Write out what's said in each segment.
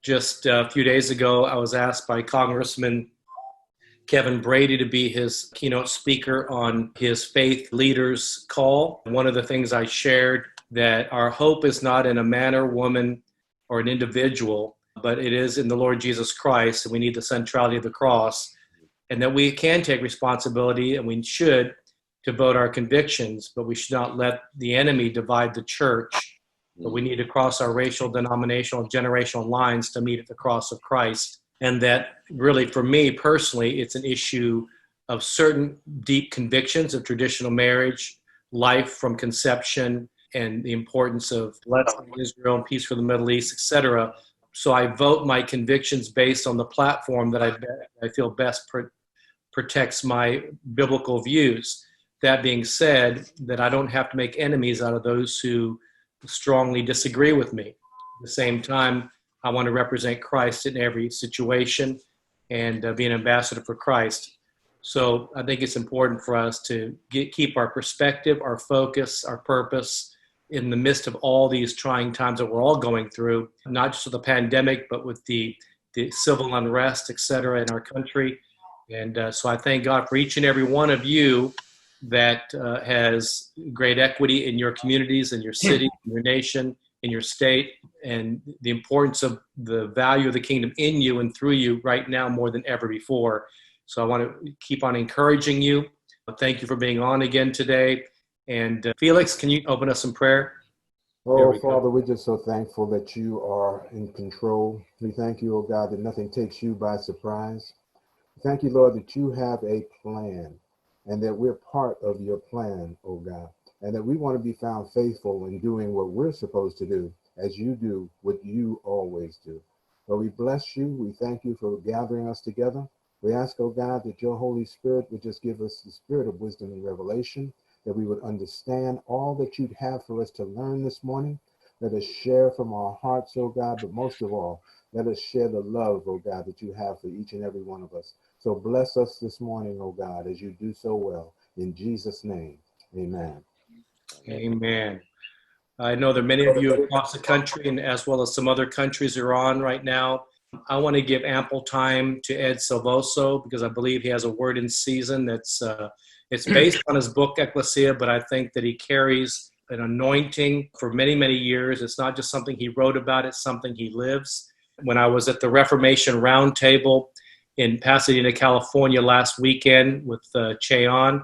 Just a few days ago, I was asked by Congressman Kevin Brady to be his keynote speaker on his Faith Leaders Call. One of the things I shared that our hope is not in a man or woman or an individual, but it is in the Lord Jesus Christ, and we need the centrality of the cross, and that we can take responsibility, and we should, to vote our convictions, but we should not let the enemy divide the church. But we need to cross our racial, denominational, generational lines to meet at the cross of Christ. And that really, for me personally, it's an issue of certain deep convictions of traditional marriage, life from conception, and the importance of blessing Israel and peace for the Middle East, etc. So I vote my convictions based on the platform that I feel best protects my biblical views. That being said, that I don't have to make enemies out of those who strongly disagree with me. At the same time, I want to represent Christ in every situation and be an ambassador for Christ. So I think it's important for us to keep our perspective, our focus, our purpose in the midst of all these trying times that we're all going through, not just with the pandemic, but with the civil unrest, et cetera, in our country. And so I thank God for each and every one of you that has great equity in your communities, in your city, in your nation, in your state, and the importance of the value of the kingdom in you and through you right now more than ever before. So I want to keep on encouraging you. Thank you for being on again today. And Felix, can you open us in prayer? Oh, Father, we're just so thankful that you are in control. We thank you, oh God, that nothing takes you by surprise. Thank you, Lord, that you have a plan and that we're part of your plan, oh God, and that we want to be found faithful in doing what we're supposed to do as you do what you always do. But we bless you. We thank you for gathering us together. We ask, oh God, that your Holy Spirit would just give us the spirit of wisdom and revelation, that we would understand all that you'd have for us to learn this morning. Let us share from our hearts, oh God, but most of all, let us share the love, oh God, that you have for each and every one of us. So bless us this morning, oh God, as you do so well. In Jesus' name, amen. Amen. I know there are many of you across the country and as well as some other countries are on right now. I want to give ample time to Ed Silvoso because I believe he has a word in season that's it's based on his book Ecclesia, but I think that he carries an anointing for many, many years. It's not just something he wrote about, it's something he lives. When I was at the Reformation Roundtable in Pasadena, California last weekend with Cheon,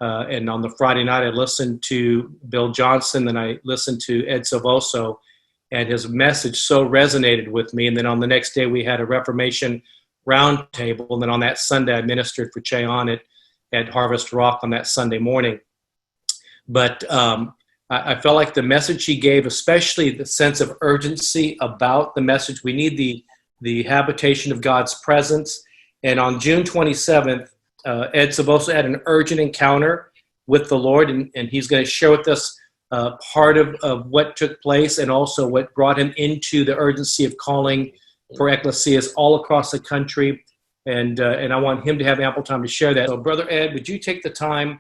and on the Friday night I listened to Bill Johnson, and I listened to Ed Silvoso, and his message so resonated with me. And then on the next day we had a Reformation Roundtable, and then on that Sunday I ministered for Cheon at Harvest Rock on that Sunday morning. But I felt like the message he gave, especially the sense of urgency about the message, we need the habitation of God's presence. And on June 27th, Ed Silvoso had an urgent encounter with the Lord, and he's going to share with us part of what took place and also what brought him into the urgency of calling for ecclesias all across the country. And I want him to have ample time to share that. So, Brother Ed, would you take the time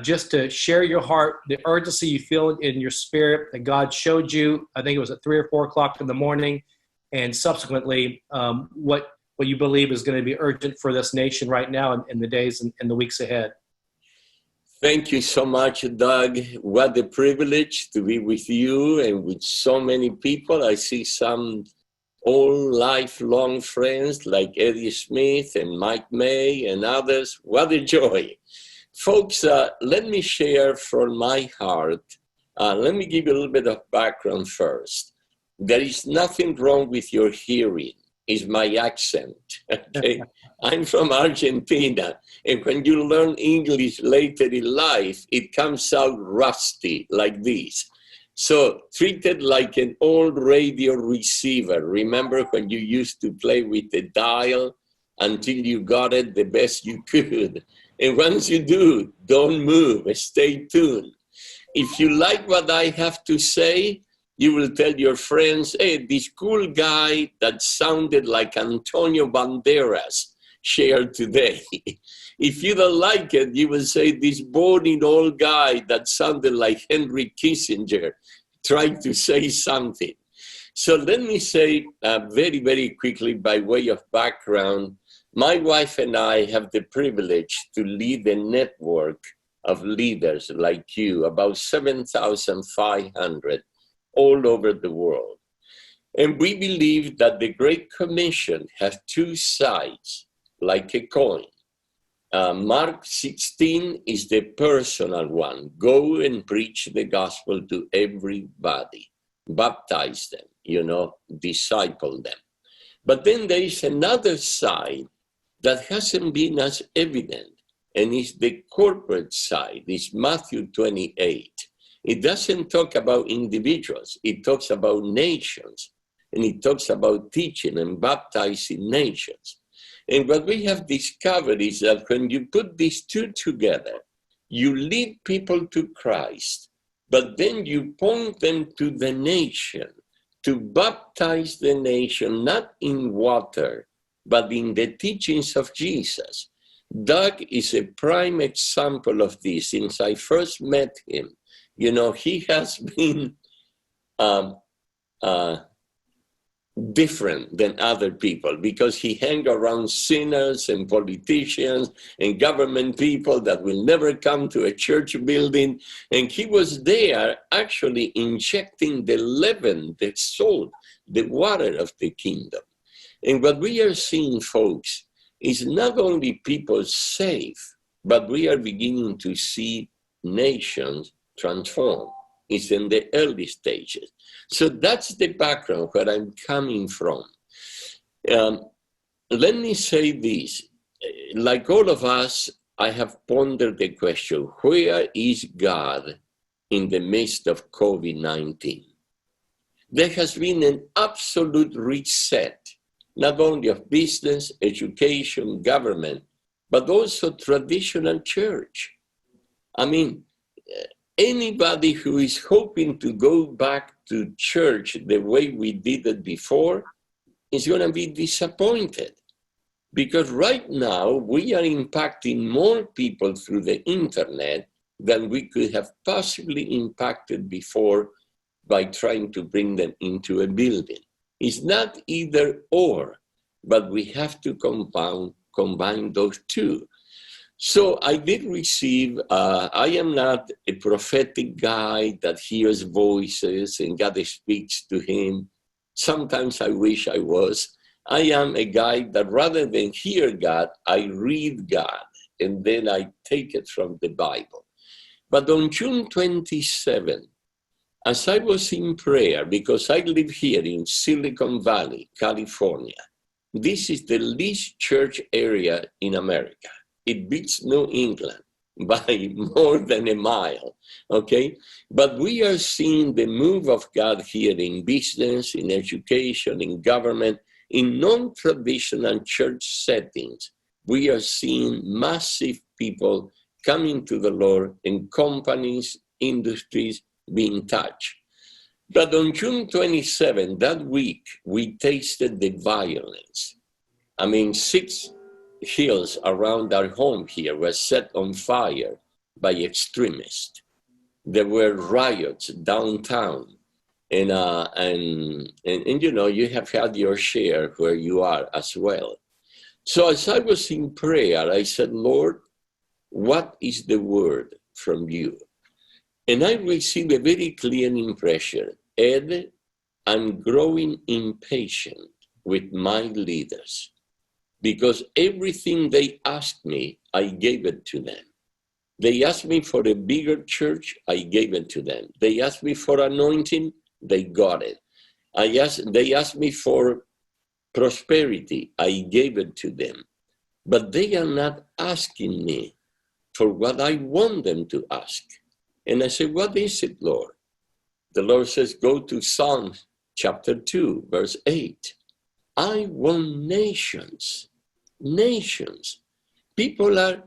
just to share your heart, the urgency you feel in your spirit that God showed you? I think it was at 3 or 4 o'clock in the morning, and subsequently what you believe is going to be urgent for this nation right now in the days and the weeks ahead. Thank you so much, Doug. What a privilege to be with you and with so many people. I see some old lifelong friends like Eddie Smith and Mike May and others. What a joy. Folks, let me share from my heart. Let me give you a little bit of background first. There is nothing wrong with your hearing. It's my accent. Okay? I'm from Argentina, and when you learn English later in life, it comes out rusty like this. So treat it like an old radio receiver. Remember when you used to play with the dial until you got it the best you could? And once you do, don't move, stay tuned. If you like what I have to say, you will tell your friends, hey, this cool guy that sounded like Antonio Banderas shared today. If you don't like it, you will say this boring old guy that sounded like Henry Kissinger tried to say something. So let me say very, very quickly, by way of background, my wife and I have the privilege to lead a network of leaders like you, about 7,500 all over the world. And we believe that the Great Commission has two sides, like a coin. Mark 16 is the personal one. Go and preach the gospel to everybody. Baptize them, disciple them. But then there is another side that hasn't been as evident, and it's the corporate side. It's Matthew 28. It doesn't talk about individuals. It talks about nations, and it talks about teaching and baptizing nations. And what we have discovered is that when you put these two together, you lead people to Christ, but then you point them to the nation, to baptize the nation, not in water, but in the teachings of Jesus. Doug is a prime example of this. Since I first met him, he has been different than other people because he hangs around sinners and politicians and government people that will never come to a church building. And he was there actually injecting the leaven, the salt, the water of the kingdom. And what we are seeing, folks, is not only people saved, but we are beginning to see nations transform. It's in the early stages. So that's the background where I'm coming from. Let me say this. Like all of us, I have pondered the question, where is God in the midst of COVID-19? There has been an absolute reset, not only of business, education, government, but also traditional church. I mean, anybody who is hoping to go back to church the way we did it before is going to be disappointed. Because right now, we are impacting more people through the internet than we could have possibly impacted before by trying to bring them into a building. It's not either or, but we have to combine those two. So I did receive, I am not a prophetic guy that hears voices and God speaks to him. Sometimes I wish I was. I am a guy that rather than hear God, I read God, and then I take it from the Bible. But on June 27, as I was in prayer, because I live here in Silicon Valley, California, this is the least church area in America. It beats New England by more than a mile, okay? But we are seeing the move of God here in business, in education, in government, in non-traditional church settings. We are seeing massive people coming to the Lord and companies, industries being touched. But on June 27, that week, we tasted the violence. I mean, 6 hills around our home here were set on fire by extremists. There were riots downtown, and you have had your share where you are as well. So as I was in prayer, I said, Lord, what is the word from you? And I received a very clear impression. Ed, I'm growing impatient with my leaders, because everything they asked me, I gave it to them. They asked me for a bigger church, I gave it to them. They asked me for anointing, they got it. They asked me for prosperity, I gave it to them. But they are not asking me for what I want them to ask. And I said, what is it, Lord? The Lord says, go to Psalm chapter 2, verse 8. I want nations. Nations. People are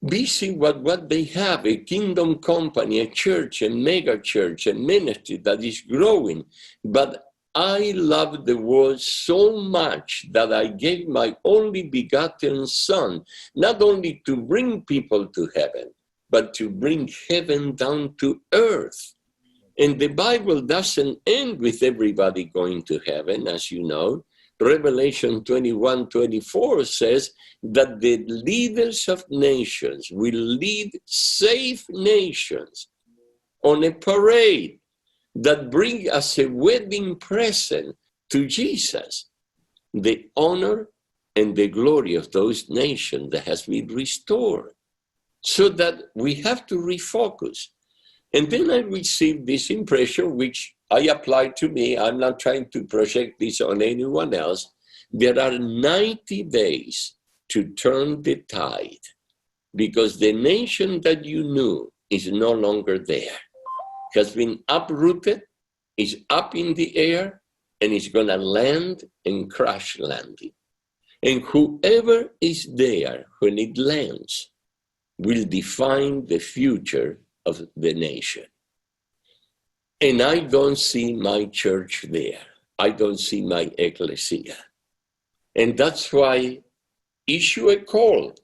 busy with what they have, a kingdom company, a church, a mega church, a ministry that is growing. But I love the world so much that I gave my only begotten Son, not only to bring people to heaven, but to bring heaven down to earth. And the Bible doesn't end with everybody going to heaven, as you know. Revelation 21:24 says that the leaders of nations will lead safe nations on a parade that bring as a wedding present to Jesus the honor and the glory of those nations that has been restored. So that we have to refocus. And then I received this impression, which I applied to me. I'm not trying to project this on anyone else. There are 90 days to turn the tide, because the nation that you knew is no longer there. Has been uprooted, is up in the air, and is going to land and crash landing. And whoever is there when it lands will define the future of the nation. And I don't see my church there. I don't see my ecclesia. And that's why issue a call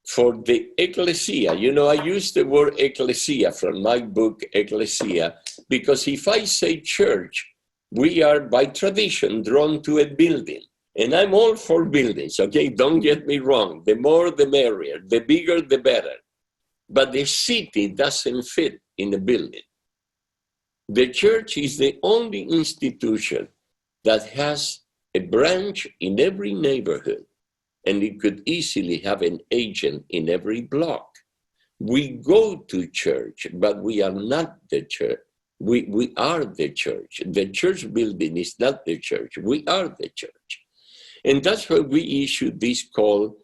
for the ecclesia. You know, I use the word ecclesia from my book, Ecclesia, because if I say church, we are by tradition drawn to a building. And I'm all for buildings, okay? Don't get me wrong. The more, the merrier. The bigger, the better. But the city doesn't fit in a building. The church is the only institution that has a branch in every neighborhood, and it could easily have an agent in every block. We go to church, but we are not the church. We are the church. The church building is not the church. We are the church. And that's why we issued this call,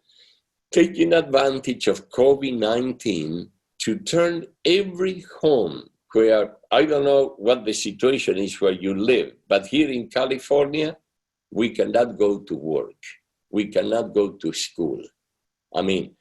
taking advantage of COVID-19 to turn every home where, I don't know what the situation is where you live, but here in California, we cannot go to work. We cannot go to school. I mean,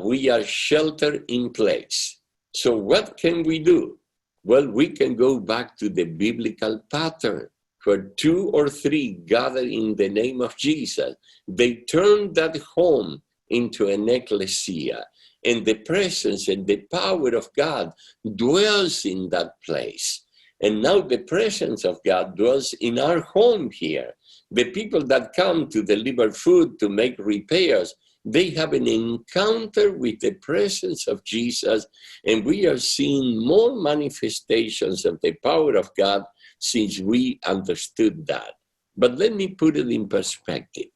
we are sheltered in place. So what can we do? Well, we can go back to the biblical pattern where 2 or 3 gather in the name of Jesus. They turn that home into an ecclesia, and the presence and the power of God dwells in that place. And now the presence of God dwells in our home here. The people that come to deliver food, to make repairs, they have an encounter with the presence of Jesus, and we are seeing more manifestations of the power of God since we understood that. But let me put it in perspective.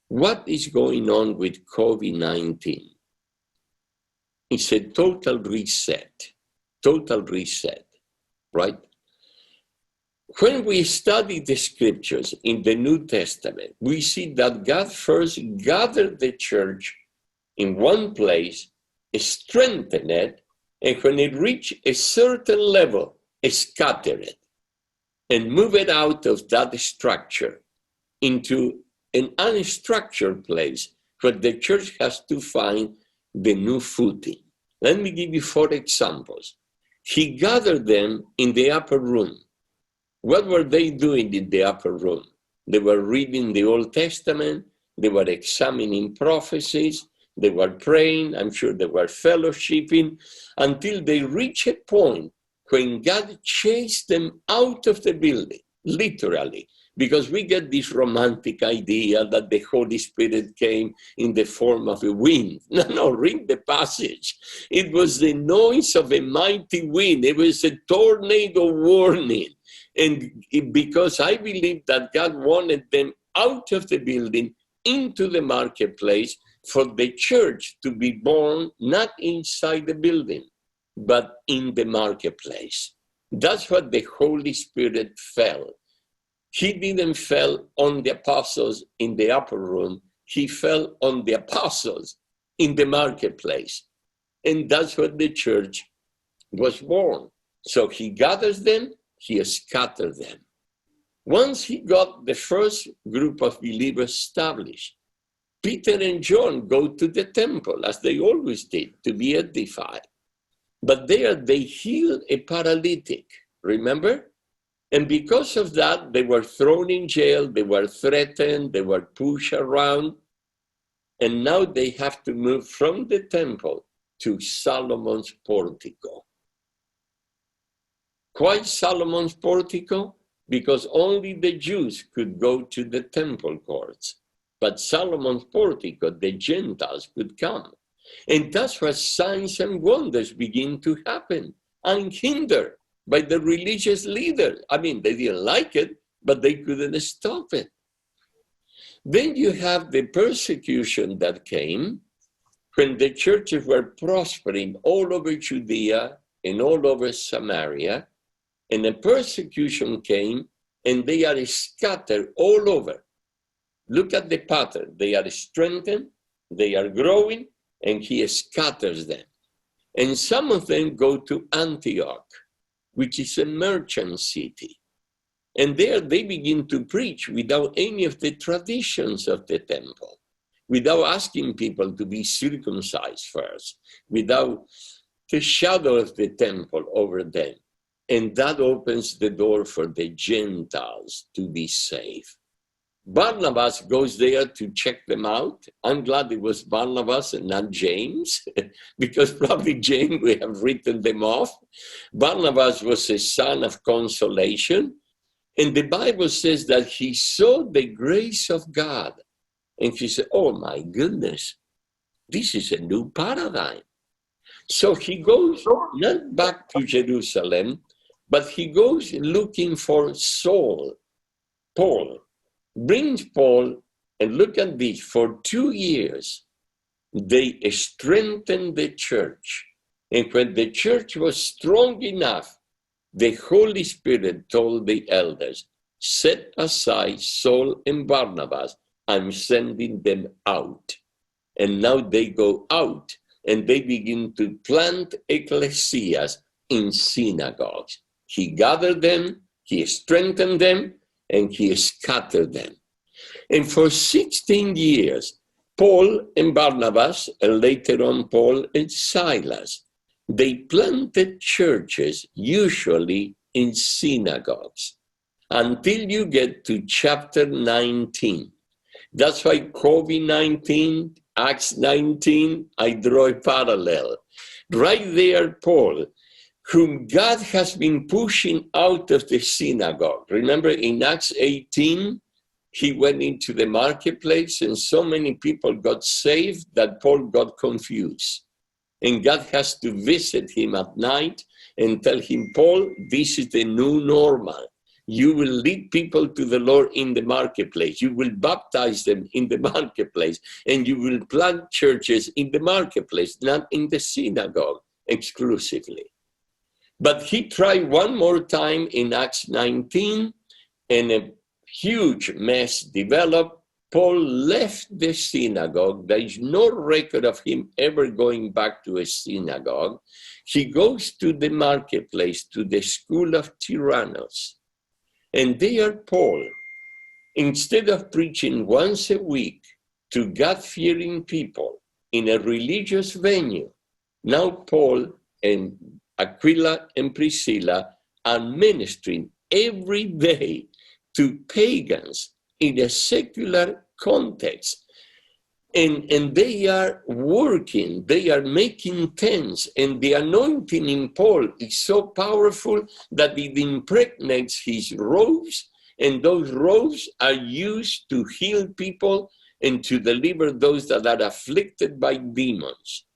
What is going on with COVID-19? It's a total reset, right? When we study the scriptures in the New Testament, we see that God first gathered the church in one place, strengthened it, and when it reached a certain level, scattered it and moved it out of that structure into an unstructured place where the church has to find the new footing. Let me give you 4 examples. He gathered them in the upper room. What were they doing in the upper room? They were reading the Old Testament, they were examining prophecies, they were praying, I'm sure they were fellowshipping, until they reached a point when God chased them out of the building, literally, because we get this romantic idea that the Holy Spirit came in the form of a wind. No, read the passage. It was the noise of a mighty wind. It was a tornado warning. And because I believe that God wanted them out of the building into the marketplace for the church to be born, not inside the building, but in the marketplace. That's what the Holy Spirit fell. He didn't fall on the apostles in the upper room. He fell on the apostles in the marketplace. And that's what the church was born. So he gathers them, he scattered them. Once he got the first group of believers established, Peter and John go to the temple, as they always did, to be edified. But there they healed a paralytic, remember? And because of that, they were thrown in jail, they were threatened, they were pushed around. And now they have to move from the temple to Solomon's portico. Why Solomon's portico? Because only the Jews could go to the temple courts. But Solomon's portico, the Gentiles could come. And that's where signs and wonders begin to happen, unhindered by the religious leaders. I mean, they didn't like it, but they couldn't stop it. Then you have the persecution that came when the churches were prospering all over Judea and all over Samaria, and the persecution came and they are scattered all over. Look at the pattern. They are strengthened, they are growing, and he scatters them. And some of them go to Antioch, which is a merchant city. And there they begin to preach without any of the traditions of the temple, without asking people to be circumcised first, without the shadow of the temple over them. And that opens the door for the Gentiles to be saved. Barnabas goes there to check them out. I'm glad it was Barnabas and not James, because probably James would have written them off. Barnabas was a son of consolation. And the Bible says that he saw the grace of God. And he said, oh my goodness, this is a new paradigm. So he goes not back to Jerusalem, but he goes looking for Saul, Paul. Brings Paul, and look at this, for 2 years, they strengthened the church. And when the church was strong enough, the Holy Spirit told the elders, set aside Saul and Barnabas, I'm sending them out. And now they go out and they begin to plant ecclesias in synagogues. He gathered them, he strengthened them, and he scattered them. And for 16 years, Paul and Barnabas, and later on Paul and Silas, they planted churches, usually in synagogues, until you get to chapter 19. That's why COVID-19, Acts 19, I draw a parallel. Right there, Paul, whom God has been pushing out of the synagogue. Remember in Acts 18, he went into the marketplace and so many people got saved that Paul got confused. And God has to visit him at night and tell him, Paul, this is the new normal. You will lead people to the Lord in the marketplace. You will baptize them in the marketplace. And you will plant churches in the marketplace, not in the synagogue exclusively. But he tried one more time in Acts 19, and a huge mess developed. Paul left the synagogue. There is no record of him ever going back to a synagogue. He goes to the marketplace, to the school of Tyrannus. And there Paul, instead of preaching once a week to God-fearing people in a religious venue, now Paul and Aquila and Priscilla are ministering every day to pagans in a secular context. And they are working, they are making tents, and the anointing in Paul is so powerful that it impregnates his robes, and those robes are used to heal people and to deliver those that are afflicted by demons.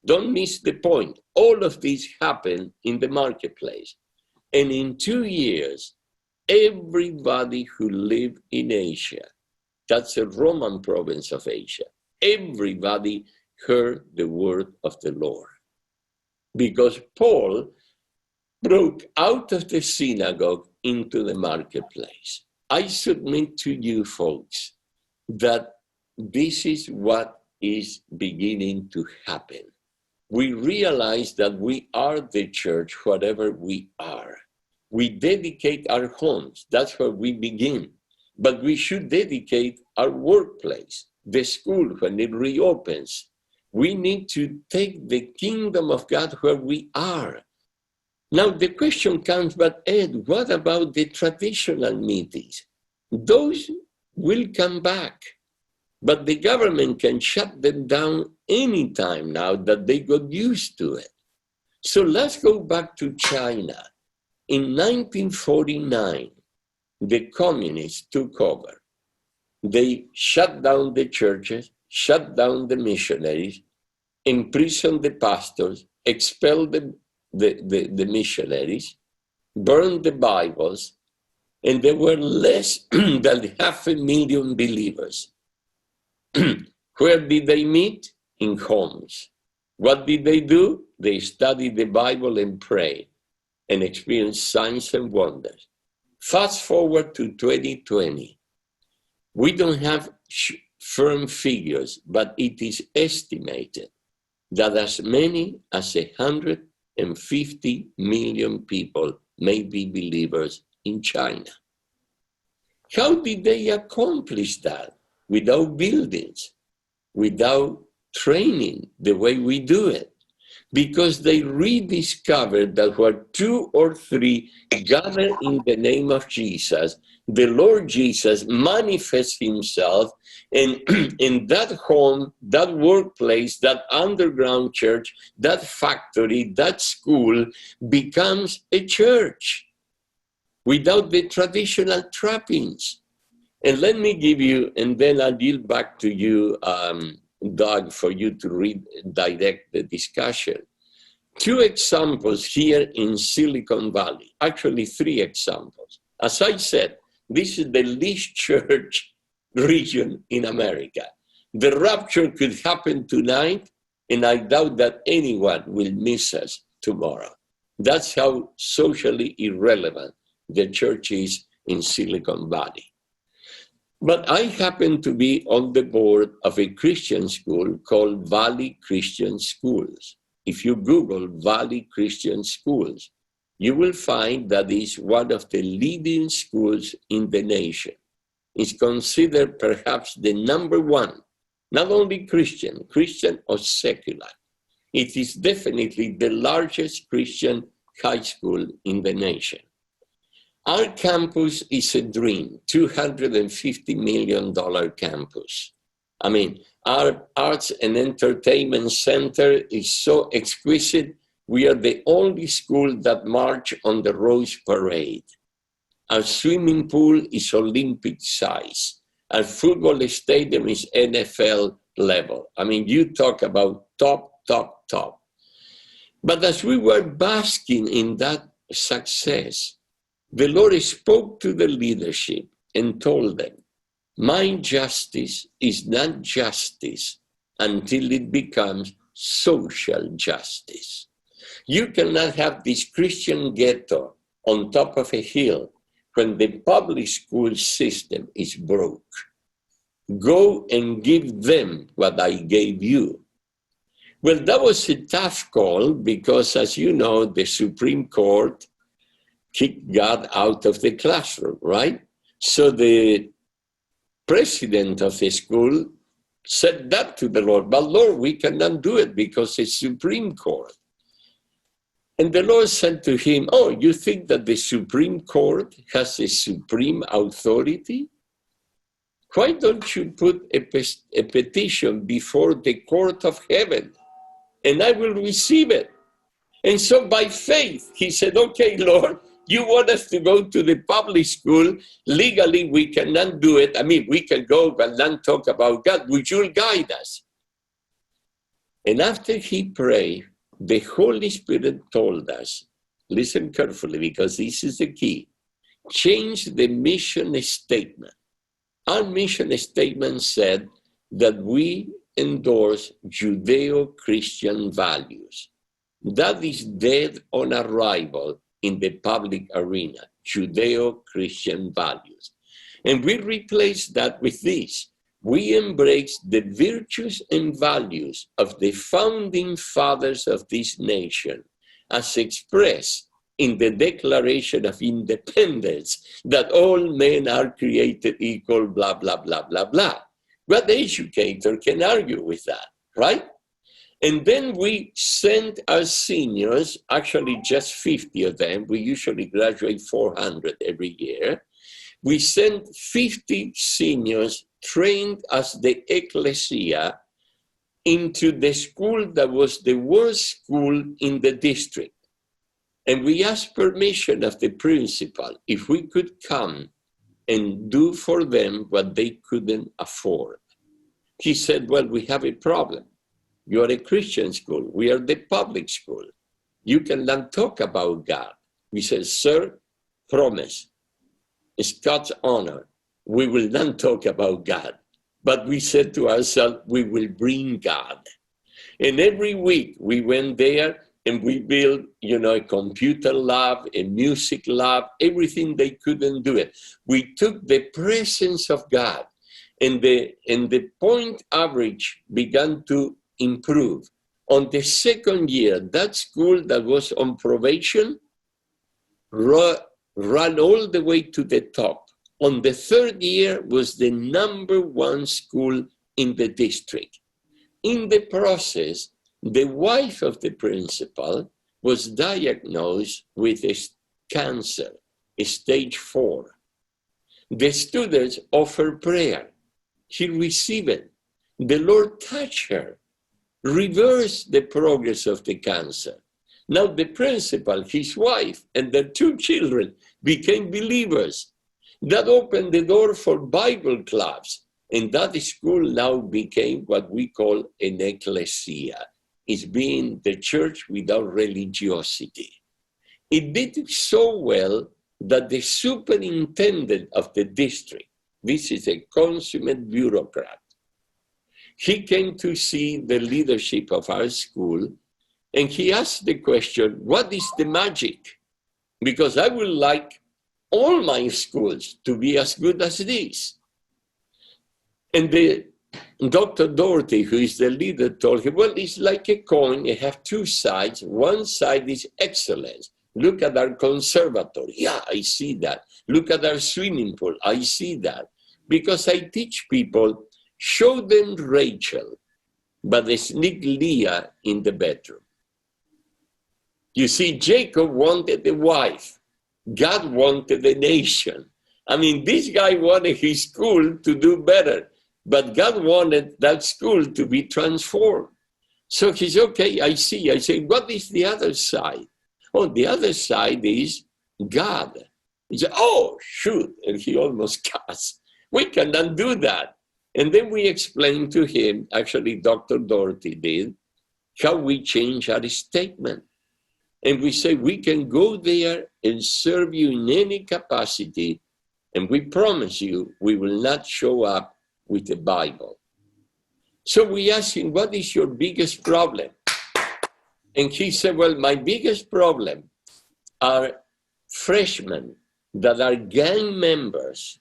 Don't miss the point. All of this happened in the marketplace. And in 2 years, everybody who lived in Asia, that's a Roman province of Asia, everybody heard the word of the Lord. Because Paul broke out of the synagogue into the marketplace. I submit to you folks that this is what is beginning to happen. We realize that we are the church, whatever we are. We dedicate our homes, that's where we begin. But we should dedicate our workplace, the school when it reopens. We need to take the kingdom of God where we are. Now the question comes, but Ed, what about the traditional meetings? Those will come back. But the government can shut them down anytime now that they got used to it. So let's go back to China. In 1949, the communists took over. They shut down the churches, shut down the missionaries, imprisoned the pastors, expelled the missionaries, burned the Bibles, and there were less than 500,000 believers. Where did they meet? In homes. What did they do? They studied the Bible and prayed and experienced signs and wonders. Fast forward to 2020. We don't have firm figures, but it is estimated that as many as 150 million people may be believers in China. How did they accomplish that? Without buildings, without training the way we do it. Because they rediscovered that where 2 or 3 gather in the name of Jesus, the Lord Jesus manifests himself, and in that home, that workplace, that underground church, that factory, that school becomes a church without the traditional trappings. And let me give you, and then I'll yield back to you, Doug, for you to redirect the discussion. 2 examples here in Silicon Valley, actually 3 examples. As I said, this is the least church region in America. The rapture could happen tonight, and I doubt that anyone will miss us tomorrow. That's how socially irrelevant the church is in Silicon Valley. But I happen to be on the board of a Christian school called Valley Christian Schools. If you Google Valley Christian Schools, you will find that it's one of the leading schools in the nation. It's considered perhaps the #1, not only Christian or secular. It is definitely the largest Christian high school in the nation. Our campus is a dream, $250 million campus. I mean, our arts and entertainment center is so exquisite. We are the only school that march on the Rose Parade. Our swimming pool is Olympic size. Our football stadium is NFL level. I mean, you talk about top. But as we were basking in that success, the Lord spoke to the leadership and told them, my justice is not justice until it becomes social justice. You cannot have this Christian ghetto on top of a hill when the public school system is broke. Go and give them what I gave you. Well, that was a tough call because, as you know, the Supreme Court kicked God out of the classroom, right? So the president of the school said that to the Lord, but Lord, we cannot do it because it's Supreme Court. And the Lord said to him, oh, you think that the Supreme Court has a supreme authority? Why don't you put a petition before the court of heaven, and I will receive it? And so by faith, he said, okay, Lord, you want us to go to the public school. Legally, we cannot do it. I mean, we can go but not talk about God. Would you guide us? And after he prayed, the Holy Spirit told us, listen carefully because this is the key, change the mission statement. Our mission statement said that we endorse Judeo-Christian values. That is dead on arrival in the public arena, Judeo-Christian values. And we replace that with this. We embrace the virtues and values of the founding fathers of this nation as expressed in the Declaration of Independence, that all men are created equal, blah, blah, blah, blah, blah. What educator can argue with that, right? And then we sent our seniors, actually just 50 of them, we usually graduate 400 every year. We sent 50 seniors trained as the ecclesia into the school that was the worst school in the district. And we asked permission of the principal if we could come and do for them what they couldn't afford. He said, well, we have a problem. You are a Christian school. We are the public school. You cannot talk about God. We said, sir, promise. It's God's honor. We will not talk about God. But we said to ourselves, we will bring God. And every week we went there and we built, a computer lab, a music lab, everything they couldn't do it. We took the presence of God, and the point average began to improve. On the second year, that school that was on probation ran all the way to the top. On the third year was the #1 school in the district. In the process, the wife of the principal was diagnosed with a cancer, stage 4. The students offered prayer. She received it. The Lord touched her, reversed the progress of the cancer. Now the principal, his wife, and their 2 children became believers. That opened the door for Bible clubs. And that school now became what we call an ecclesia. It's being the church without religiosity. It did so well that the superintendent of the district, this is a consummate bureaucrat, he came to see the leadership of our school, and he asked the question, what is the magic? Because I would like all my schools to be as good as this. And Dr. Doherty, who is the leader, told him, well, it's like a coin. It has 2 sides. One side is excellence. Look at our conservatory. Yeah, I see that. Look at our swimming pool. I see that. Because I teach people, show them Rachel, but they sneak Leah in the bedroom. You see, Jacob wanted a wife. God wanted a nation. I mean, this guy wanted his school to do better, but God wanted that school to be transformed. So he said, okay, I see. I say, what is the other side? Oh, the other side is God. He said, oh, shoot. And he almost cussed. We cannot do that. And then we explained to him, actually Dr. Doherty did, how we change our statement. And we say, we can go there and serve you in any capacity, and we promise you we will not show up with the Bible. So we asked him, what is your biggest problem? And he said, well, my biggest problem are freshmen that are gang members,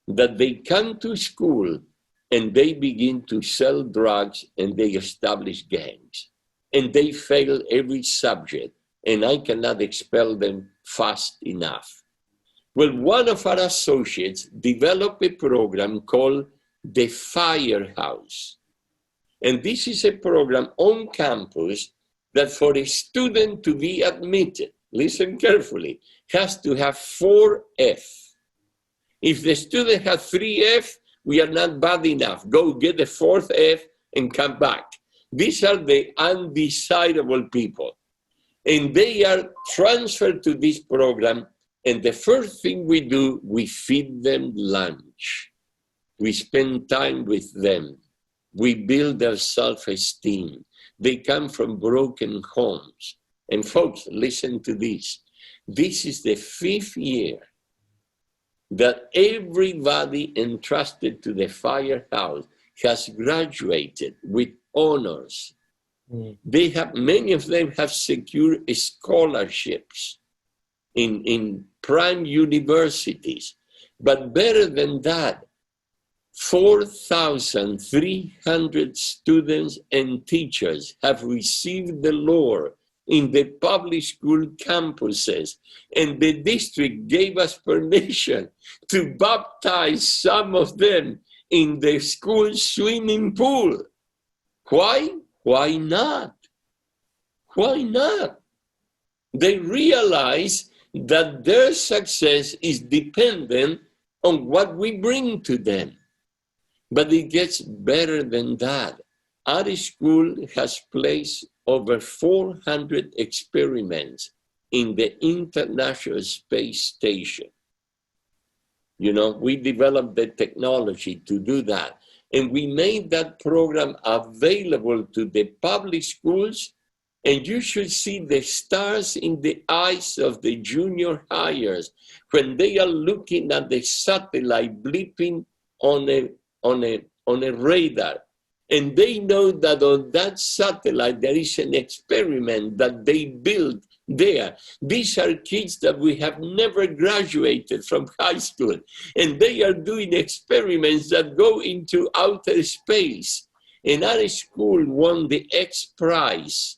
that they come to school and they begin to sell drugs and they establish gangs. And they fail every subject, and I cannot expel them fast enough. Well, one of our associates developed a program called the Firehouse. And this is a program on campus that for a student to be admitted, listen carefully, has to have 4 F. If the student has 3 F, we are not bad enough. Go get the 4th F and come back. These are the undesirable people. And they are transferred to this program, and the first thing we do, we feed them lunch. We spend time with them. We build their self-esteem. They come from broken homes. And folks, listen to this. This is the 5th year that everybody entrusted to the Firehouse has graduated with honors. They have, many of them have secured scholarships in prime universities. But better than that, 4,300 students and teachers have received the Lord in the public school campuses, and the district gave us permission to baptize some of them in the school swimming pool. Why? Why not? Why not? They realize that their success is dependent on what we bring to them. But it gets better than that. Our school has placed over 400 experiments in the International Space Station. You know, we developed the technology to do that. And we made that program available to the public schools. And you should see the stars in the eyes of the junior hires when they are looking at the satellite blipping on a radar. And they know that on that satellite, there is an experiment that they built there. These are kids that we have never graduated from high school. And they are doing experiments that go into outer space. And our school won the X Prize.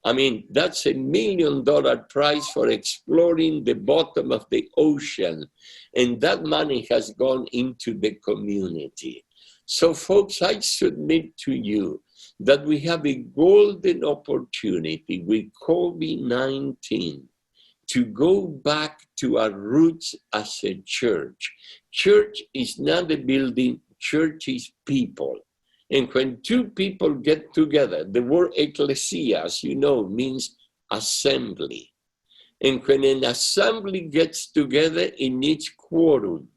I mean, that's $1 million prize for exploring the bottom of the ocean. And that money has gone into the community. So folks, I submit to you that we have a golden opportunity with COVID-19 to go back to our roots as a church. Church is not a building, church is people. And when two people get together, the word ecclesia, as you know, means assembly. And when an assembly gets together, it needs quorum.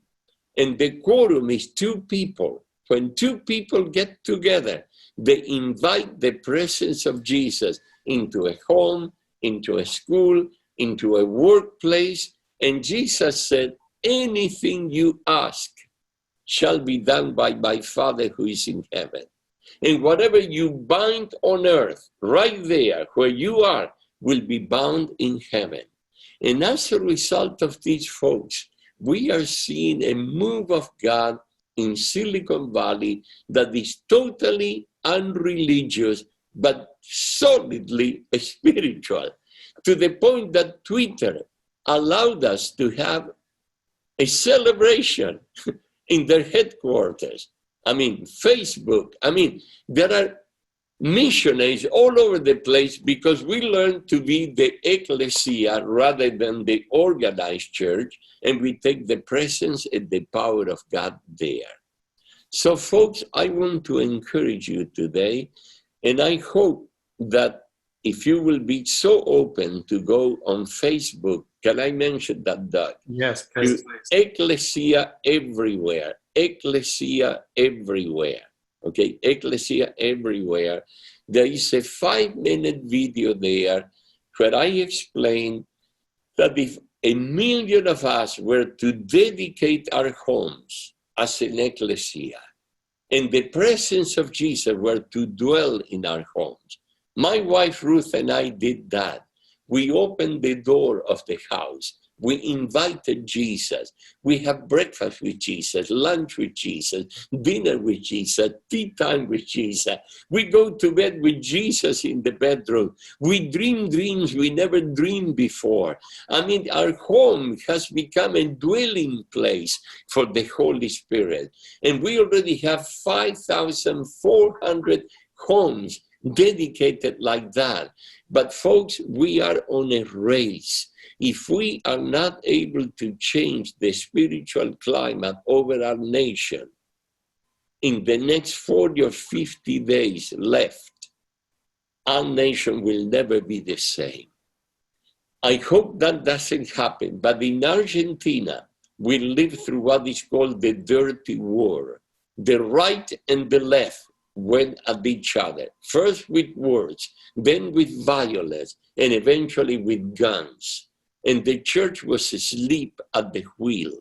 And the quorum is two people. When two people get together, they invite the presence of Jesus into a home, into a school, into a workplace. And Jesus said, anything you ask shall be done by my Father who is in heaven. And whatever you bind on earth, right there where you are, will be bound in heaven. And as a result of these folks, we are seeing a move of God in Silicon Valley that is totally unreligious, but solidly spiritual, to the point that Twitter allowed us to have a celebration in their headquarters. I mean, Facebook. I mean, there are missionaries all over the place because we learned to be the ecclesia rather than the organized church, and we take the presence and the power of God there. So folks, I want to encourage you today, and I hope that if you will be so open to go on Facebook, can I mention that, Doug? Yes, please. Ecclesia everywhere. Ecclesia everywhere. Okay, Ecclesia everywhere. There is a 5-minute video there where I explain that if 1 million of us were to dedicate our homes as an ecclesia, and the presence of Jesus were to dwell in our homes. My wife Ruth and I did that. We opened the door of the house. We invited Jesus. We have breakfast with Jesus, lunch with Jesus, dinner with Jesus, tea time with Jesus. We go to bed with Jesus in the bedroom. We dream dreams we never dreamed before. I mean, our home has become a dwelling place for the Holy Spirit. And we already have 5,400 homes dedicated like that. But folks, we are on a race. If we are not able to change the spiritual climate over our nation in the next 40 or 50 days left, our nation will never be the same. I hope that doesn't happen, but in Argentina, we live through what is called the dirty war. The right and the left went at each other, first with words, then with violence, and eventually with guns. And the church was asleep at the wheel.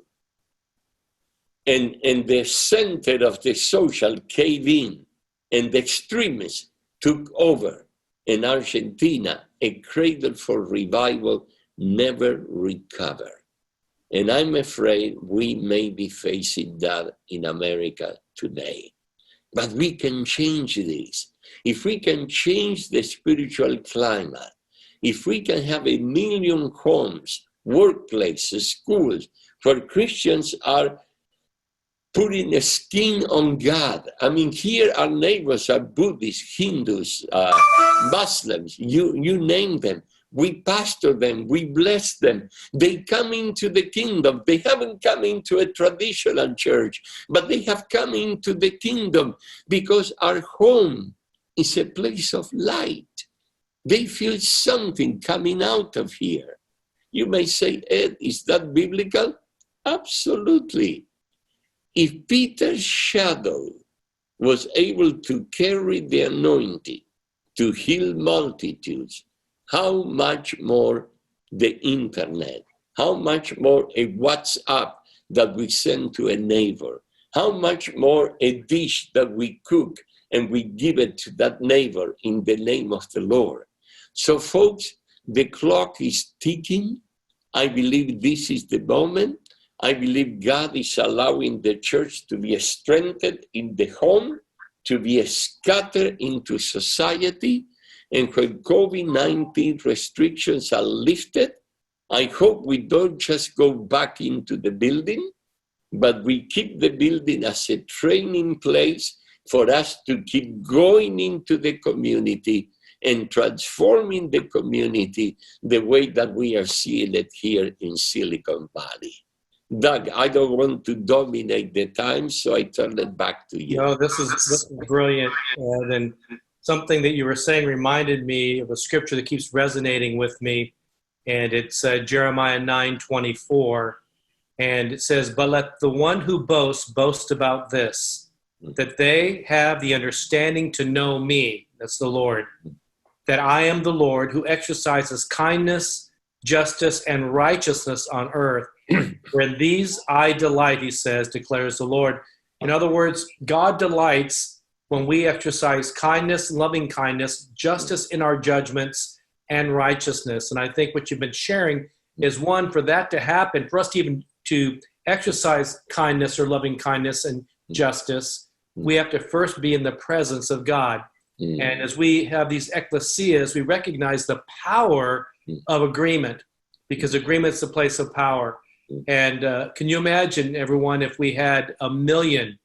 And the center of the social caved in, and the extremists took over. In Argentina, a cradle for revival never recovered. And I'm afraid we may be facing that in America today. But we can change this. If we can change the spiritual climate, if we can have 1 million homes, workplaces, schools, where Christians are putting a skin on God. I mean, here our neighbors are Buddhists, Hindus, Muslims, you name them. We pastor them, we bless them. They come into the kingdom. They haven't come into a traditional church, but they have come into the kingdom because our home is a place of light. They feel something coming out of here. You may say, Ed, is that biblical? Absolutely. If Peter's shadow was able to carry the anointing to heal multitudes, how much more the internet, how much more a WhatsApp that we send to a neighbor, how much more a dish that we cook and we give it to that neighbor in the name of the Lord. So folks, the clock is ticking. I believe this is the moment. I believe God is allowing the church to be strengthened in the home, to be scattered into society. And when COVID-19 restrictions are lifted, I hope we don't just go back into the building, but we keep the building as a training place for us to keep going into the community and transforming the community the way that we are seeing it here in Silicon Valley. Doug, I don't want to dominate the time, so I turn it back to you. No, this is brilliant. And something that you were saying reminded me of a scripture that keeps resonating with me. And it's Jeremiah 9:24. And it says, but let the one who boasts boast about this, that they have the understanding to know me, that's the Lord, that I am the Lord who exercises kindness, justice, and righteousness on earth. For in these I delight, he says, declares the Lord. In other words, God delights when we exercise kindness, loving kindness, justice in our judgments, and righteousness. And I think what you've been sharing is, one, for that to happen, for us to even to exercise kindness or loving kindness and justice, we have to first be in the presence of God. And as we have these ecclesias, we recognize the power of agreement, because agreement is the place of power. And can you imagine, everyone, if we had 1 million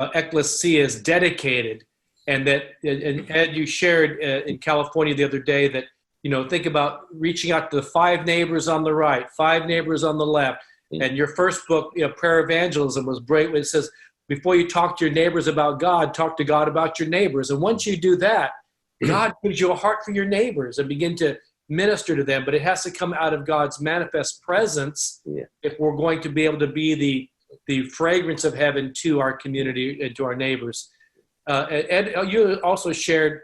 ecclesias dedicated, and that, and Ed, you shared in California the other day that, you know, think about reaching out to the 5 neighbors on the right, 5 neighbors on the left. And your first book, you know, Prayer Evangelism, was great when it says, before you talk to your neighbors about God, talk to God about your neighbors. And once you do that, God gives you a heart for your neighbors and begin to minister to them. But it has to come out of God's manifest presence if we're going to be able to be the fragrance of heaven to our community and to our neighbors. Ed, you also shared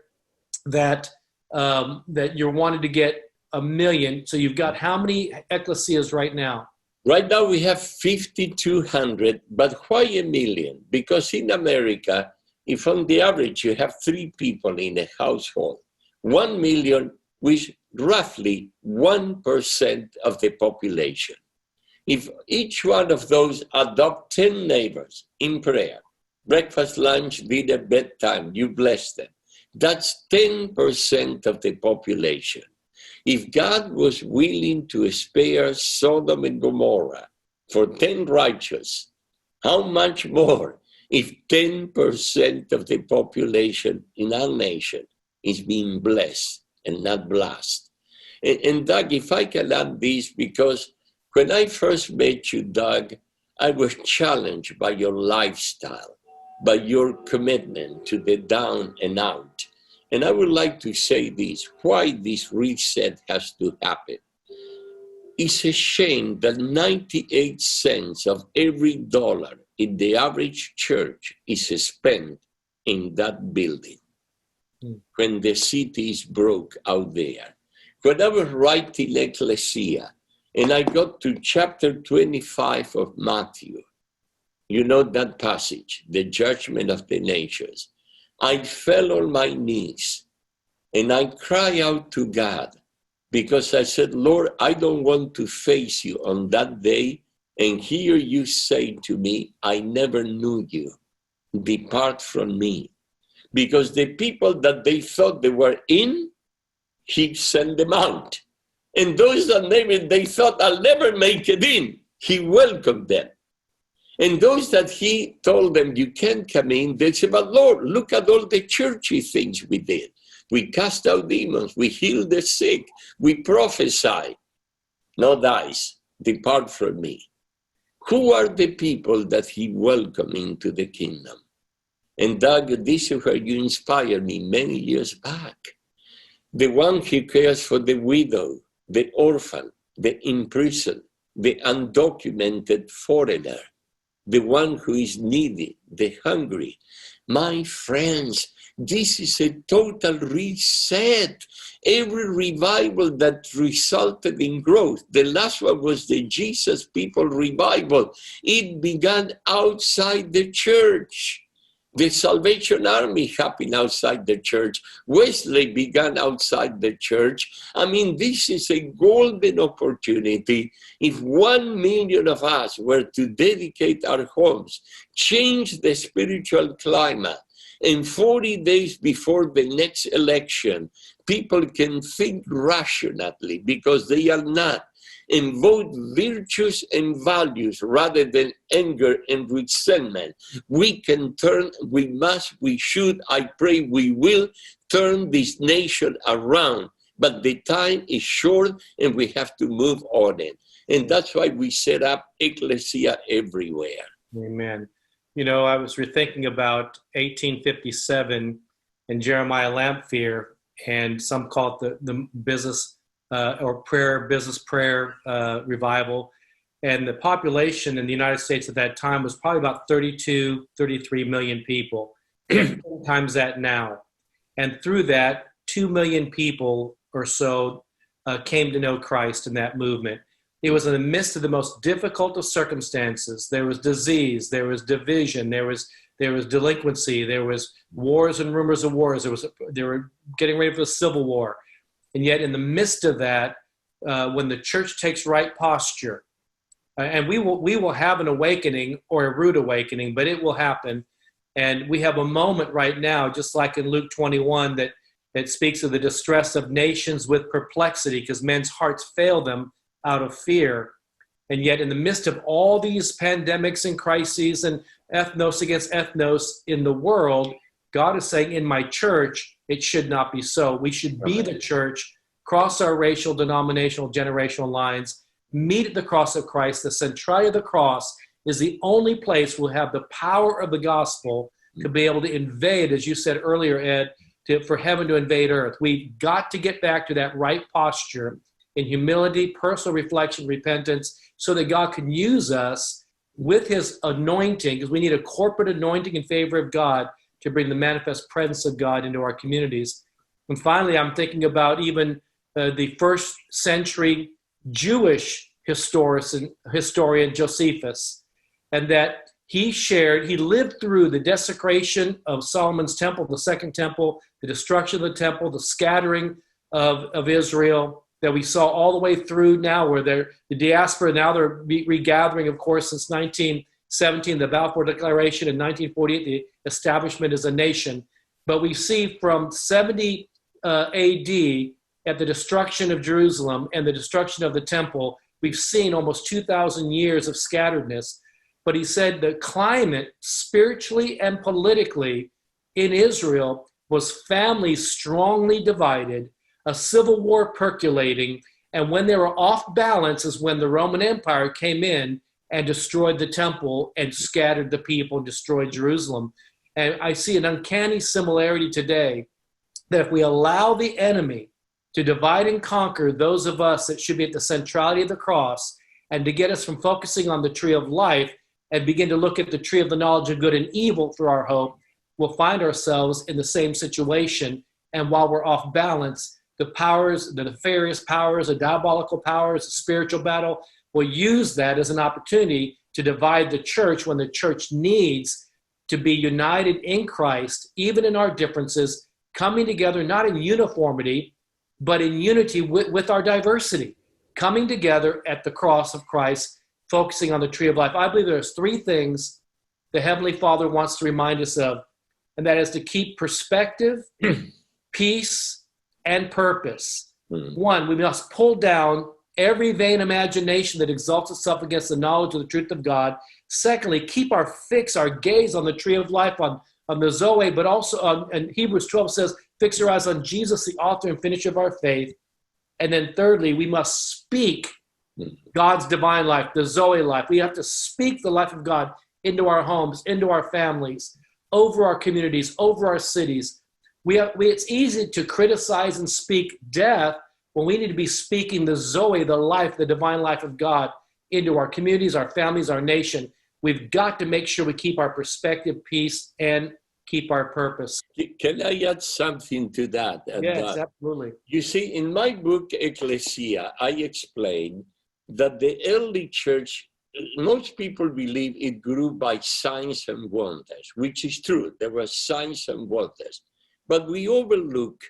that that you're wanting to get 1 million. So you've got how many ecclesias right now? Right now we have 5,200, but why 1 million? Because in America, if on the average you have 3 people in a household, 1 million is roughly 1% of the population. If each one of those adopt 10 neighbors in prayer, breakfast, lunch, dinner, bedtime, you bless them. That's 10% of the population. If God was willing to spare Sodom and Gomorrah for 10 righteous, how much more if 10% of the population in our nation is being blessed and not blessed? And Doug, if I can add this, because when I first met you, Doug, I was challenged by your lifestyle, by your commitment to the down and out. And I would like to say this, why this reset has to happen. It's a shame that 98 cents of every dollar in the average church is spent in that building when the city is broke out there. When I was writing Ecclesia, and I got to chapter 25 of Matthew, you know that passage, the judgment of the nations, I fell on my knees and I cried out to God, because I said, Lord, I don't want to face you on that day and hear you say to me, I never knew you. Depart from me. Because the people that they thought they were in, he sent them out. And those that they thought, I'll never make it in, he welcomed them. And those that he told them, you can't come in, they said, but Lord, look at all the churchy things we did. We cast out demons, we healed the sick, we prophesied. No dice, depart from me. Who are the people that he welcomed into the kingdom? And Doug, this is where you inspired me many years back. The one who cares for the widow, the orphan, the imprisoned, the undocumented foreigner, the one who is needy, the hungry. My friends, this is a total reset. Every revival that resulted in growth, the last one was the Jesus People revival. It began outside the church. The Salvation Army happened outside the church. Wesley began outside the church. I mean, this is a golden opportunity. If 1 million of us were to dedicate our homes, change the spiritual climate, and 40 days before the next election, people can think rationally because they are not, and vote virtues and values rather than anger and resentment. We can turn, we must, we should, I pray we will turn this nation around. But the time is short and we have to move on it. And that's why we set up Ecclesia everywhere. Amen. You know, I was thinking about 1857 and Jeremiah Lamphere, and some call it the business business prayer revival. And the population in the United States at that time was probably about 32, 33 million people, times that now. And through that, 2 million people or so came to know Christ in that movement. It was in the midst of the most difficult of circumstances. There was disease, there was division, there was delinquency, there was wars and rumors of wars. They were getting ready for the Civil War. And yet in the midst of that, when the church takes right posture, and we will have an awakening or a rude awakening, but it will happen. And we have a moment right now, just like in Luke 21, that speaks of the distress of nations with perplexity, because men's hearts fail them out of fear. And yet in the midst of all these pandemics and crises and ethnos against ethnos in the world, God is saying, in my church, it should not be so. We should be the church, cross our racial, denominational, generational lines, meet at the cross of Christ. The centrality of the cross is the only place we'll have the power of the gospel to be able to invade, as you said earlier, Ed, for heaven to invade earth. We've got to get back to that right posture in humility, personal reflection, repentance, so that God can use us with his anointing, because we need a corporate anointing in favor of God to bring the manifest presence of God into our communities. And finally, I'm thinking about even the first century Jewish historian Josephus, and that he lived through the desecration of Solomon's temple, the second temple, the destruction of the temple, the scattering of Israel that we saw all the way through now, where the diaspora, now they're regathering, of course, since 1917, the Balfour Declaration, in 1948, the establishment as a nation. But we see from 70 AD, at the destruction of Jerusalem and the destruction of the temple, we've seen almost 2,000 years of scatteredness. But he said the climate, spiritually and politically, in Israel was families strongly divided, a civil war percolating, and when they were off balance is when the Roman Empire came in and destroyed the temple and scattered the people and destroyed Jerusalem. And I see an uncanny similarity today, that if we allow the enemy to divide and conquer those of us that should be at the centrality of the cross, and to get us from focusing on the tree of life and begin to look at the tree of the knowledge of good and evil through our hope, we'll find ourselves in the same situation. And while we're off balance, the powers, the nefarious powers, the diabolical powers, the spiritual battle will use that as an opportunity to divide the church, when the church needs to be united in Christ, even in our differences, coming together, not in uniformity, but in unity with our diversity, coming together at the cross of Christ, focusing on the tree of life. I believe there's three things the Heavenly Father wants to remind us of, and that is to keep perspective, peace, and purpose. One, we must pull down every vain imagination that exalts itself against the knowledge of the truth of God. Secondly, keep our gaze on the tree of life, on the Zoe, but also on, and Hebrews 12 says, fix your eyes on Jesus, the author and finisher of our faith. And then thirdly, we must speak God's divine life, the Zoe life. We have to speak the life of God into our homes, into our families, over our communities, over our cities. It's easy to criticize and speak death when we need to be speaking the Zoe, the life, the divine life of God into our communities, our families, our nation. We've got to make sure we keep our perspective, peace, and keep our purpose. Can I add something to that? Yes, absolutely. You see, in my book, Ecclesia, I explain that the early church, most people believe it grew by signs and wonders, which is true. There were signs and wonders. But we overlook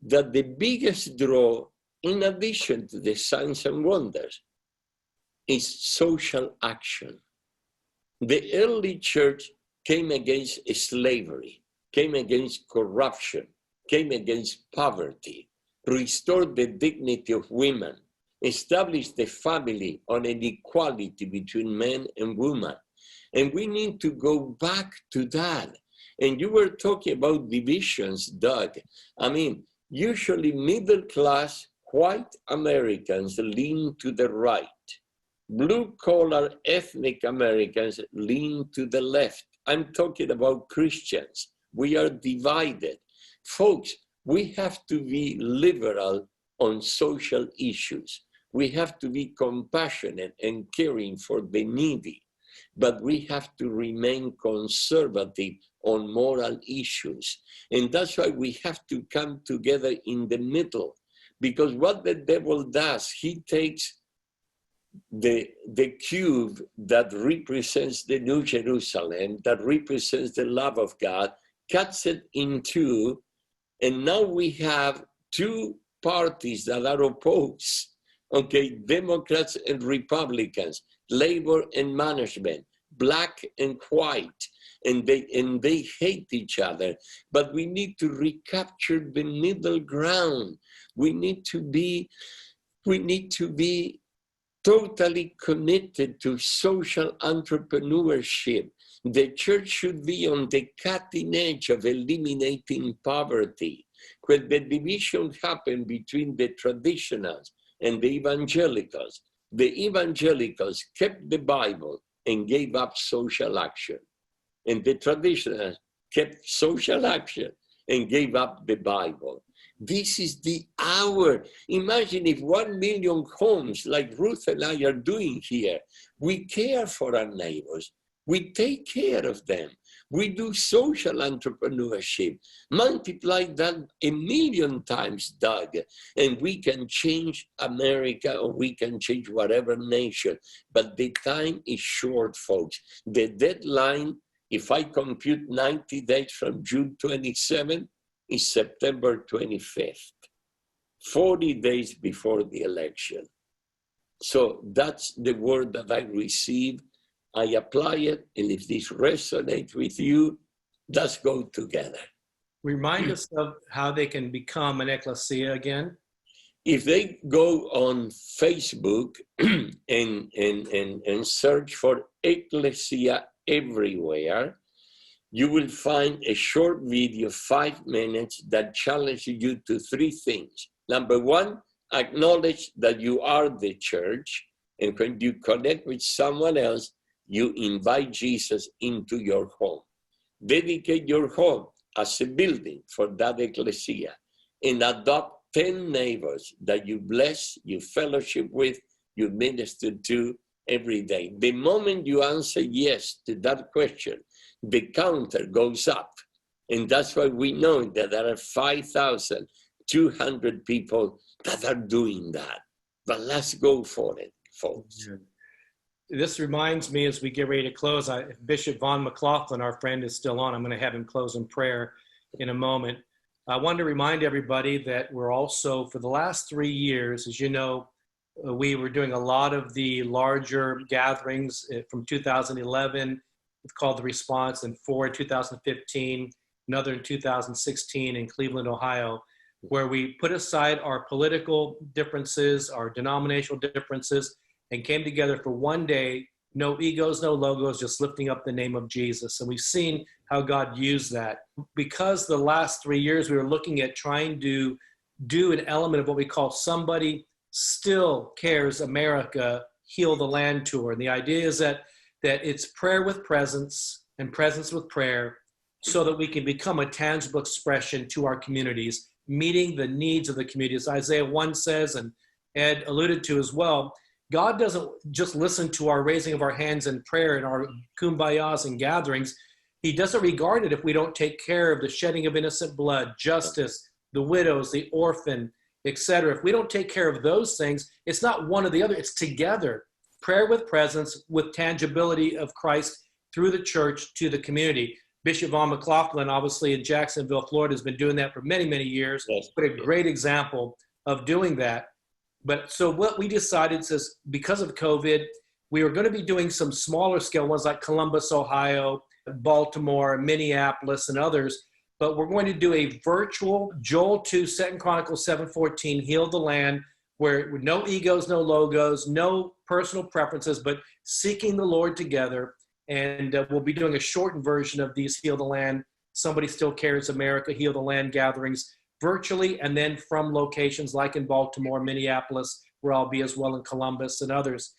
that the biggest draw, in addition to the signs and wonders, is social action. The early church came against slavery, came against corruption, came against poverty, restored the dignity of women, established the family on an equality between men and women. And we need to go back to that. And you were talking about divisions, Doug. I mean, usually middle-class white Americans lean to the right. Blue-collar ethnic Americans lean to the left. I'm talking about Christians. We are divided. Folks, we have to be liberal on social issues. We have to be compassionate and caring for the needy, but we have to remain conservative on moral issues. And that's why we have to come together in the middle, because what the devil does, he takes the cube that represents the New Jerusalem, that represents the love of God, cuts it in two, and now we have two parties that are opposed. Okay, Democrats and Republicans, labor and management, black and white, and they hate each other. But we need to recapture the middle ground. We need to be totally committed to social entrepreneurship. The church should be on the cutting edge of eliminating poverty. When the division happened between the traditionals and the evangelicals kept the Bible and gave up social action. And the traditionals kept social action and gave up the Bible. This is the hour. Imagine if 1 million homes like Ruth and I are doing here, we care for our neighbors. We take care of them. We do social entrepreneurship. Multiply that 1 million times, Doug, and we can change America, or we can change whatever nation. But the time is short, folks. The deadline, if I compute 90 days from June 27, is September 25th, 40 days before the election. So that's the word that I received. I apply it, and if this resonates with you, let's go together. Remind us of how they can become an ecclesia again. If they go on Facebook and search for Ecclesia Everywhere, you will find a short video, 5 minutes, that challenges you to 3 things. Number 1, acknowledge that you are the church, and when you connect with someone else, you invite Jesus into your home. Dedicate your home as a building for that ecclesia, and adopt 10 neighbors that you bless, you fellowship with, you minister to every day. The moment you answer yes to that question, the counter goes up. And that's why we know that there are 5,200 people that are doing that. But let's go for it, folks. This reminds me, as we get ready to close, Bishop Vaughn McLaughlin, our friend, is still on. I'm going to have him close in prayer in a moment. I wanted to remind everybody that we're also, for the last 3 years, as you know, we were doing a lot of the larger gatherings from 2011. It's called The Response, and 4 in 2015, another in 2016 in Cleveland, Ohio, where we put aside our political differences, our denominational differences, and came together for one day, no egos, no logos, just lifting up the name of Jesus. And we've seen how God used that. Because the last 3 years we were looking at trying to do an element of what we call Somebody Still Cares America Heal the Land Tour. And the idea is that it's prayer with presence and presence with prayer, so that we can become a tangible expression to our communities meeting the needs of the community. As Isaiah 1 says, and Ed alluded to as well, God doesn't just listen to our raising of our hands in prayer and our kumbayas and gatherings. He doesn't regard it if we don't take care of the shedding of innocent blood, justice, the widows, the orphan, etc. If we don't take care of those things, it's not one or the other, it's together. Prayer with presence, with tangibility of Christ through the church to the community. Bishop Von McLaughlin, obviously in Jacksonville, Florida, has been doing that for many, many years. Yes. What a great example of doing that. But so what we decided is, because of COVID, we were going to be doing some smaller scale ones like Columbus, Ohio, Baltimore, Minneapolis, and others. But we're going to do a virtual Joel 2, 2 Chronicles 7:14, Heal the Land, where no egos, no logos, no personal preferences, but seeking the Lord together. And we'll be doing a shortened version of these Heal the Land, Somebody Still Cares America, Heal the Land gatherings virtually, and then from locations like in Baltimore, Minneapolis, where I'll be as well, in Columbus and others.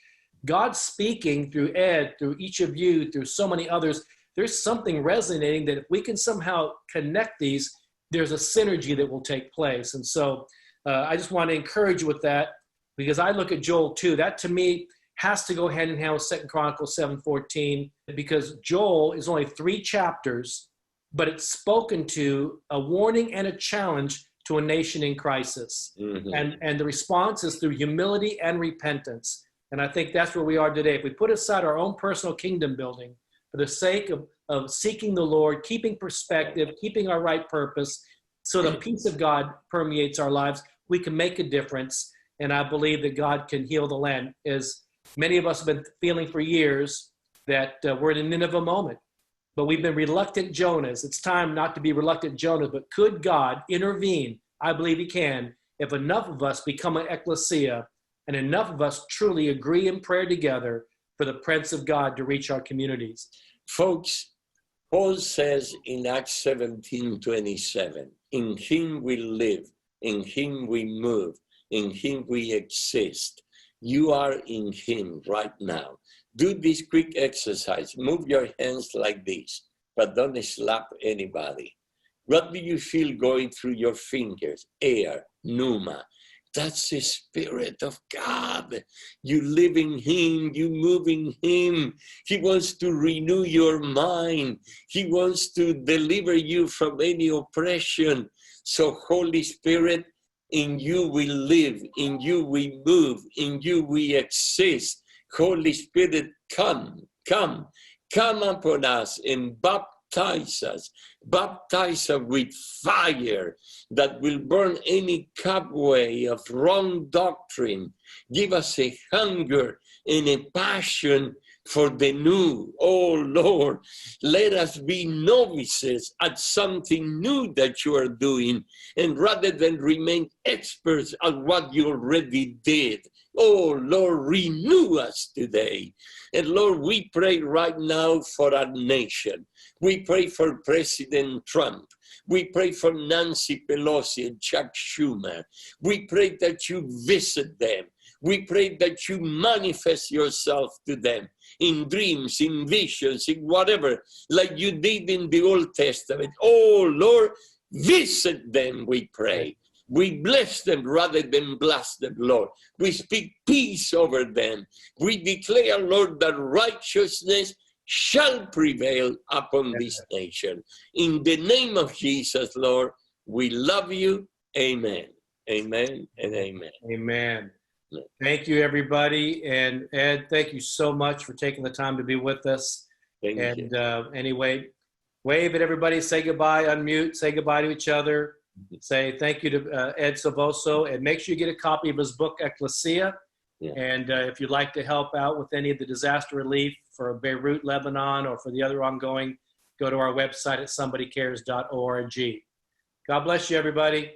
God speaking through Ed, through each of you, through so many others. There's something resonating that if we can somehow connect these, there's a synergy that will take place. And so I just want to encourage you with that, because I look at Joel 2, that to me has to go hand in hand with 2 Chronicles 7:14, because Joel is only 3 chapters, but it's spoken to a warning and a challenge to a nation in crisis. Mm-hmm. And the response is through humility and repentance. And I think that's where we are today. If we put aside our own personal kingdom building for the sake of seeking the Lord, keeping perspective, keeping our right purpose, so the peace of God permeates our lives, we can make a difference. And I believe that God can heal the land, as many of us have been feeling for years that we're in a Nineveh moment. But we've been reluctant Jonahs. It's time not to be reluctant Jonahs, but could God intervene? I believe he can, if enough of us become an ecclesia and enough of us truly agree in prayer together for the Prince of God to reach our communities. Folks, Paul says in Acts 17:27, in him we live, in him we move, in him we exist. You are in him right now. Do this quick exercise. Move your hands like this, but don't slap anybody. What do you feel going through your fingers? Air, pneuma. That's the Spirit of God. You live in him, you move in him. He wants to renew your mind. He wants to deliver you from any oppression. So Holy Spirit, in you we live, in you we move, in you we exist. Holy Spirit, come upon us and baptize us with fire that will burn any cobweb of wrong doctrine. Give us a hunger and a passion for the new. Oh Lord, let us be novices at something new that you are doing, and rather than remain experts at what you already did. Oh Lord, renew us today. And Lord, we pray right now for our nation. We pray for President Trump. We pray for Nancy Pelosi and Chuck Schumer. We pray that you visit them. We pray that you manifest yourself to them in dreams, in visions, in whatever, like you did in the Old Testament. Oh Lord, visit them, we pray. We bless them rather than blast them, Lord. We speak peace over them. We declare, Lord, that righteousness shall prevail upon this nation. In the name of Jesus, Lord, we love you. Amen. Amen and amen. Amen. Thank you, everybody. And Ed, thank you so much for taking the time to be with us. Thank you. Anyway, wave at everybody, say goodbye, unmute, say goodbye to each other. Say thank you to Ed Silvoso, and make sure you get a copy of his book, Ecclesia. Yeah. And if you'd like to help out with any of the disaster relief for Beirut, Lebanon, or for the other ongoing, go to our website at somebodycares.org. God bless you, everybody.